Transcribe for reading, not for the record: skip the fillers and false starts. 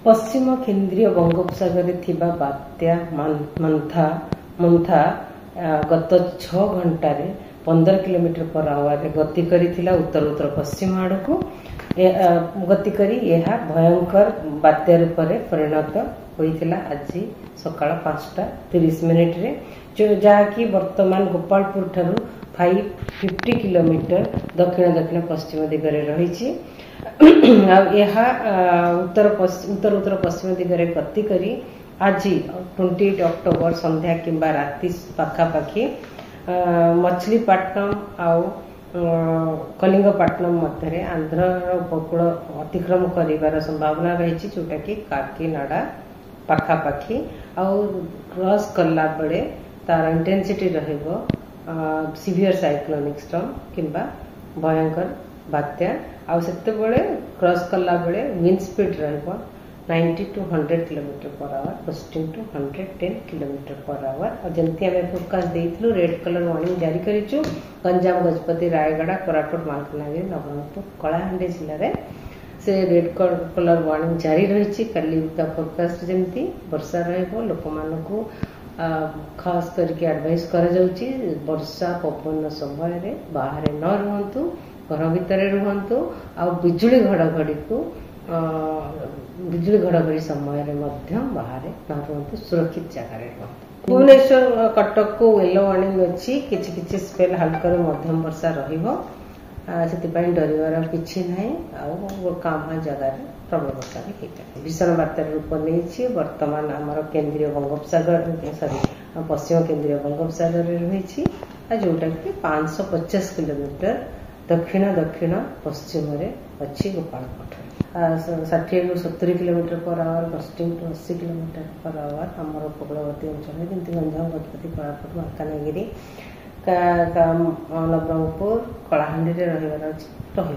पश्चिम केन्द्रीय बंगोपसागर थिबा बात्या मंथा गत 6 घंटार 15 किलोमीटर पर आवर गति करिथिला उत्तर उत्तर पश्चिम आड़ को गति करी यह भयंकर बात्या रूप में परिणत होइथिला आज सकाळ 5:30 रे जहाँकि वर्तमान गोपालपुर ठारू 550 किलोमीटर दक्षिण दक्षिण पश्चिम दिगरे रही उत्तर उत्तर पश्चिम दिगरे गति करी आज 28 अक्टोबर संध्या किंबा राति पाखापाखि मछलीपट्टनम आउ कलिंगपट्टनम मध्य आंध्र उपकूल अतिक्रम कर संभावना रही जोटा कि काकीनाडा पाखापाखि आउ क्रॉस कला बेले तार इंटेंसिटी रहिबो सीवियर साइक्लोनिक स्टॉर्म किंबा भयंकर बात्या आउ सेते बेले क्रॉस कला बेले विंड स्पीड रहिबो 90 to 100 kilometre per hour gusting to 110 kilometre per hour और जमती आम फोरकास्ट देइथलु रेड कलर वार्निंग जारी करिछु गंजाम गजपति रायगढ़ कोरापुट मालकानगिरी नवरंगपुर कलाहांडी जिले में से रेड कलर वार्निंग जारी रही काली फोरकास्ट जमती वर्षा रहिबो लोक मानकू खास करके एडवाइस करा जाउची वर्षा पवन समय रे बाहर न रहंतु घर भितर रहंतु आ बिजुली घड़घड़ी को बिजुली घड़घड़ी समय बाहर न रुहतु सुरक्षित जगह रुहतु। भुवनेश्वर कटक को येलो वार्निंग अच्छी किछि स्पेल हल्का मध्यम वर्षा से डर किसी ना कामा जगार प्रबल वर्षा भी होता भीषण बात्यार रूप नहीं वर्तमान आमर केन्द्रीय बंगोपसागर सॉरी पश्चिम केन्द्रीय बंगोपसागर रही जोटा कि 550 किलोमीटर दक्षिण दक्षिण पश्चिम अच्छी गोपालपुर 60 ରୁ 70 kilometre per hour gusting to 80 kilometre per hour आमर उपकूलवर्ती अंचल जमी गंजाम गजपति कोरापुट मालकानगिरी नवरंगपुर कलाहांडी रही।